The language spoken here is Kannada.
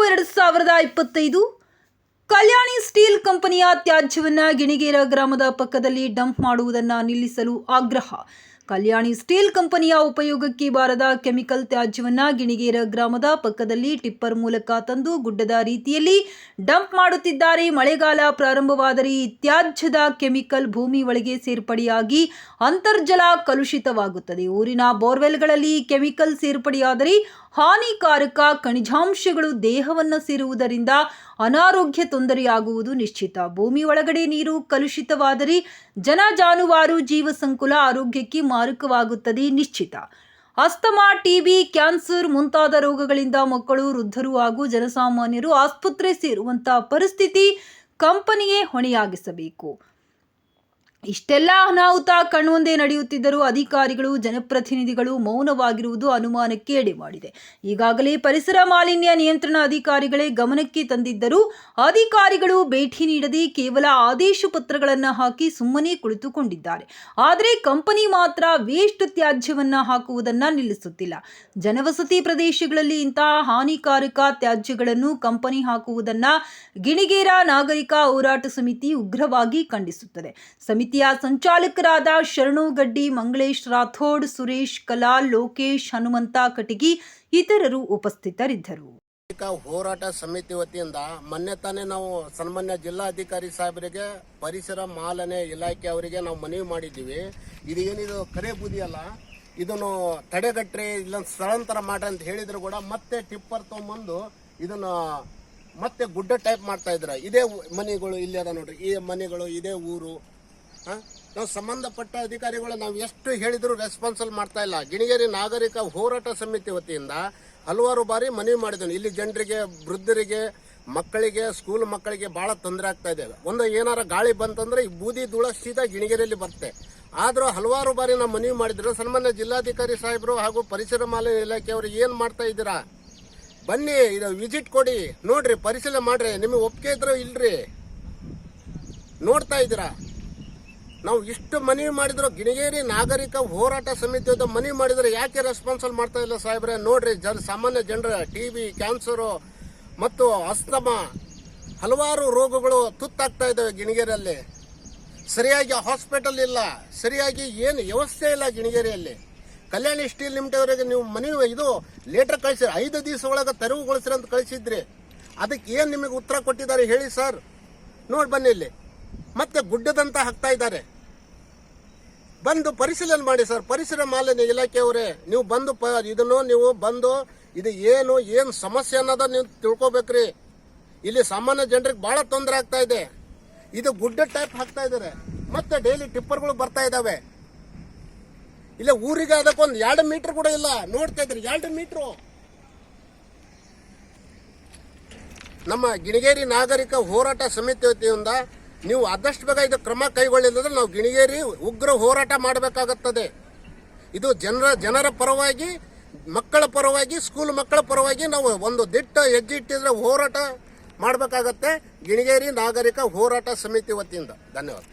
4-2025 ಕಲ್ಯಾಣಿ ಸ್ಟೀಲ್ ಕಂಪನಿಯ ತ್ಯಾಜ್ಯವನ್ನು ಗಿಣಿಗೇರ ಗ್ರಾಮದ ಪಕ್ಕದಲ್ಲಿ ಡಂಪ್ ಮಾಡುವುದನ್ನು ನಿಲ್ಲಿಸಲು ಆಗ್ರಹ. ಕಲ್ಯಾಣಿ ಸ್ಟೀಲ್ ಕಂಪನಿಯ ಉಪಯೋಗಕ್ಕೆ ಬಾರದ ಕೆಮಿಕಲ್ ತ್ಯಾಜ್ಯವನ್ನು ಗಿಣಿಗೇರ ಗ್ರಾಮದ ಪಕ್ಕದಲ್ಲಿ ಟಿಪ್ಪರ್ ಮೂಲಕ ತಂದು ಗುಡ್ಡದ ರೀತಿಯಲ್ಲಿ ಡಂಪ್ ಮಾಡುತ್ತಿದ್ದಾರೆ. ಮಳೆಗಾಲ ಪ್ರಾರಂಭವಾದರೆ ಈ ತ್ಯಾಜ್ಯದ ಕೆಮಿಕಲ್ ಭೂಮಿ ಒಳಗೆ ಸೇರ್ಪಡೆಯಾಗಿ ಅಂತರ್ಜಲ ಕಲುಷಿತವಾಗುತ್ತದೆ. ಊರಿನ ಬೋರ್ವೆಲ್ಗಳಲ್ಲಿ ಕೆಮಿಕಲ್ ಸೇರ್ಪಡೆಯಾದರೆ ಹಾನಿಕಾರಕ ಖನಿಜಾಂಶಗಳು ದೇಹವನ್ನು ಸೇರುವುದರಿಂದ ಅನಾರೋಗ್ಯ ತೊಂದರೆಯಾಗುವುದು ನಿಶ್ಚಿತ. ಭೂಮಿ ಒಳಗಡೆ ನೀರು ಕಲುಷಿತವಾದರೆ ಜನ ಜಾನುವಾರು ಜೀವ ಸಂಕುಲ ಆರೋಗ್ಯಕ್ಕೆ ಮಾರಕವಾಗುತ್ತದೆ ನಿಶ್ಚಿತ. ಅಸ್ತಮಾ, ಟಿಬಿ, ಕ್ಯಾನ್ಸರ್ ಮುಂತಾದ ರೋಗಗಳಿಂದ ಮಕ್ಕಳು, ವೃದ್ಧರು ಹಾಗೂ ಜನಸಾಮಾನ್ಯರು ಆಸ್ಪತ್ರೆ ಸೇರುವಂತಹ ಪರಿಸ್ಥಿತಿ ಕಂಪನಿಯೇ ಹೊಣೆಯಾಗಿಸಬೇಕು. ಇಷ್ಟೆಲ್ಲ ಅನಾಹುತ ಕಣ್ಮುಂದೆ ನಡೆಯುತ್ತಿದ್ದರೂ ಅಧಿಕಾರಿಗಳು, ಜನಪ್ರತಿನಿಧಿಗಳು ಮೌನವಾಗಿರುವುದು ಅನುಮಾನಕ್ಕೆ ಎಡೆ ಮಾಡಿದೆ. ಈಗಾಗಲೇ ಪರಿಸರ ಮಾಲಿನ್ಯ ನಿಯಂತ್ರಣ ಅಧಿಕಾರಿಗಳೇ ಗಮನಕ್ಕೆ ತಂದಿದ್ದರೂ ಅಧಿಕಾರಿಗಳು ಭೇಟಿ ನೀಡದೆ ಕೇವಲ ಆದೇಶ ಪತ್ರಗಳನ್ನು ಹಾಕಿ ಸುಮ್ಮನೆ ಕುಳಿತುಕೊಂಡಿದ್ದಾರೆ. ಆದರೆ ಕಂಪನಿ ಮಾತ್ರ ವೇಸ್ಟ್ ತ್ಯಾಜ್ಯವನ್ನು ಹಾಕುವುದನ್ನು ನಿಲ್ಲಿಸುತ್ತಿಲ್ಲ. ಜನವಸತಿ ಪ್ರದೇಶಗಳಲ್ಲಿ ಇಂತಹ ಹಾನಿಕಾರಕ ತ್ಯಾಜ್ಯಗಳನ್ನು ಕಂಪನಿ ಹಾಕುವುದನ್ನು ಗಿಣಿಗೇರ ನಾಗರಿಕ ಹೋರಾಟ ಸಮಿತಿ ಉಗ್ರವಾಗಿ ಖಂಡಿಸುತ್ತದೆ. ಸಮಿತಿಯ ಸಂಚಾಲಕರಾದ ಶರಣು ಗಡ್ಡಿ, ಮಂಗಳೇಶ್ ರಾಥೋಡ್, ಸುರೇಶ್ ಕಲಾಲ್, ಲೋಕೇಶ್, ಹನುಮಂತ ಕಟಗಿ ಇತರರು ಉಪಸ್ಥಿತರಿದ್ದರು. ಹೋರಾಟ ಸಮಿತಿ ವತಿಯಿಂದ ಮೊನ್ನೆ ತಾನೇ ನಾವು ಸನ್ಮಾನ್ಯ ಜಿಲ್ಲಾಧಿಕಾರಿ ಸಾಹೇಬರಿಗೆ, ಪರಿಸರ ಮಾಲಿನ್ಯ ಇಲಾಖೆ ಅವರಿಗೆ ನಾವು ಮನವಿ ಮಾಡಿದ್ದೀವಿ. ಇದು ಏನಿದು ಕರೆ ಬೂದಿ ಅಲ್ಲ, ಇದನ್ನು ತಡೆಗಟ್ಟ್ರೆ ಇಲ್ಲ ಸ್ಥಳಾಂತರ ಮಾಡ್ರಿ ಅಂತ ಹೇಳಿದ್ರು ಕೂಡ ಮತ್ತೆ ಟಿಪ್ಪರ್ ತಗೊಂಬಂದು ಇದನ್ನು ಮತ್ತೆ ಗುಡ್ಡ ಟೈಪ್ ಮಾಡ್ತಾ ಇದ್ರ. ಇದೇ ಮನೆಗಳು ಇಲ್ಲಿ ಅದ ನೋಡ್ರಿ, ಈ ಮನೆಗಳು ಇದೇ ಊರು. ನಾವು ಸಂಬಂಧಪಟ್ಟ ಅಧಿಕಾರಿಗಳು ನಾವು ಎಷ್ಟು ಹೇಳಿದ್ರು ರೆಸ್ಪಾನ್ಸಿಬಲ್ ಮಾಡ್ತಾ ಇಲ್ಲ. ಗಿಣಿಗೇರಿ ನಾಗರಿಕ ಹೋರಾಟ ಸಮಿತಿ ವತಿಯಿಂದ ಹಲವಾರು ಬಾರಿ ಮನವಿ ಮಾಡಿದ್ದೇನೆ. ಇಲ್ಲಿ ಜನರಿಗೆ, ವೃದ್ಧರಿಗೆ, ಮಕ್ಕಳಿಗೆ, ಸ್ಕೂಲ್ ಮಕ್ಕಳಿಗೆ ಬಹಳ ತೊಂದರೆ ಆಗ್ತಾ ಇದೆ. ಒಂದು ಏನಾರ ಗಾಳಿ ಬಂತಂದ್ರೆ ಈ ಬೂದಿ ಧೂಳ ಸೀದಾ ಗಿಣಿಗೇರಿಯಲ್ಲಿ ಬರುತ್ತೆ. ಆದ್ರೂ ಹಲವಾರು ಬಾರಿ ನಾವು ಮನವಿ ಮಾಡಿದ್ರು. ಸನ್ಮಾನ್ಯ ಜಿಲ್ಲಾಧಿಕಾರಿ ಸಾಹೇಬರು ಹಾಗೂ ಪರಿಸರ ಮಾಲಿನ್ಯ ಇಲಾಖೆಯವರು ಏನ್ ಮಾಡ್ತಾ ಇದ್ದೀರಾ, ಬನ್ನಿ ಇದು ವಿಸಿಟ್ ಕೊಡಿ, ನೋಡ್ರಿ, ಪರಿಶೀಲನೆ ಮಾಡ್ರಿ, ನಿಮಗೆ ಒಪ್ಪಿಗೆ ಇದ್ರು ಇಲ್ರಿ, ನೋಡ್ತಾ ಇದ್ದೀರಾ. ನಾವು ಇಷ್ಟು ಮನವಿ ಮಾಡಿದ್ರು, ಗಿಣಿಗೇರಿ ನಾಗರಿಕ ಹೋರಾಟ ಸಮಿತಿ ಮನವಿ ಮಾಡಿದ್ರೆ ಯಾಕೆ ರೆಸ್ಪಾನ್ಸಿಬಲ್ ಮಾಡ್ತಾ ಇಲ್ಲ ಸಾಹೇಬ್ರೆ? ನೋಡ್ರಿ, ಸಾಮಾನ್ಯ ಜನರ ಟಿಬಿ, ಕ್ಯಾನ್ಸರು ಮತ್ತು ಅಸ್ತಮಾ ಹಲವಾರು ರೋಗಗಳು ತುತ್ತಾಗ್ತಾ ಇದ್ದಾವೆ ಗಿಣಿಗೇರಿಯಲ್ಲಿ. ಸರಿಯಾಗಿ ಹಾಸ್ಪಿಟಲ್ ಇಲ್ಲ, ಸರಿಯಾಗಿ ಏನು ವ್ಯವಸ್ಥೆ ಇಲ್ಲ ಗಿಣಿಗೇರಿಯಲ್ಲಿ. ಕಲ್ಯಾಣಿ ಸ್ಟೀಲ್ ಲಿಮಿಟೆಡ್ ಅವರಿಗೆ ನೀವು ಮನವಿ ಇದು ಲೆಟರ್ ಕಳಿಸಿರಿ, 5 ದಿವಸ ಒಳಗೆ ತೆರವುಗೊಳಿಸಿರಿ ಅಂತ ಕಳಿಸಿದ್ರಿ. ಅದಕ್ಕೆ ಏನ್ ನಿಮಗೆ ಉತ್ತರ ಕೊಟ್ಟಿದ್ದಾರೆ ಹೇಳಿ ಸರ್? ನೋಡಿ ಬನ್ನಿ, ಇಲ್ಲಿ ಮತ್ತೆ ಗುಡ್ಡದಂತ ಹಾಕ್ತಾ ಇದ್ದಾರೆ. ಬಂದು ಪರಿಶೀಲನೆ ಮಾಡಿ ಸರ್. ಪರಿಸರ ಮಾಲಿನ್ಯ ಇಲಾಖೆಯವರೇ, ನೀವು ಬಂದು ಇದನ್ನು ನೀವು ಬಂದು ಇದು ಏನು ಸಮಸ್ಯೆ ಅನ್ನೋದ ನೀವು ತಿಳ್ಕೊಬೇಕ್ರಿ. ಇಲ್ಲಿ ಸಾಮಾನ್ಯ ಜನರಿಗೆ ಬಹಳ ತೊಂದರೆ ಆಗ್ತಾ ಇದೆ. ಇದು ಗುಡ್ಡ ಟೈಪ್ ಹಾಕ್ತಾ ಇದ್ದಾರೆ. ಮತ್ತೆ ಡೈಲಿ ಟಿಪ್ಪರ್ಗಳು ಬರ್ತಾ ಇದಾವೆ. ಇಲ್ಲ ಊರಿಗೆ ಅದಕ್ಕೊಂದು 2 ಮೀಟರ್ ಕೂಡ ಇಲ್ಲ. ನೋಡ್ತಾ ಇದ್ರಿ, 2 ಮೀಟರ್. ನಮ್ಮ ಗಿಣಿಗೇರಿ ನಾಗರಿಕ ಹೋರಾಟ ಸಮಿತಿ ವತಿಯಿಂದ ನೀವು ಆದಷ್ಟು ಬೇಗ ಇದು ಕ್ರಮ ಕೈಗೊಳ್ಳಿಲ್ಲದ್ರೆ ನಾವು ಗಿಣಿಗೇರಿ ಉಗ್ರ ಹೋರಾಟ ಮಾಡಬೇಕಾಗುತ್ತದೆ. ಇದು ಜನರ ಪರವಾಗಿ, ಮಕ್ಕಳ ಪರವಾಗಿ, ಸ್ಕೂಲ್ ಮಕ್ಕಳ ಪರವಾಗಿ ನಾವು ಒಂದು ದಿಟ್ಟ ಹೆಜ್ಜೆ ಇಟ್ಟಿದ್ರೆ ಹೋರಾಟ ಮಾಡಬೇಕಾಗತ್ತೆ. ಗಿಣಿಗೇರಿ ನಾಗರಿಕ ಹೋರಾಟ ಸಮಿತಿ ವತಿಯಿಂದ ಧನ್ಯವಾದ.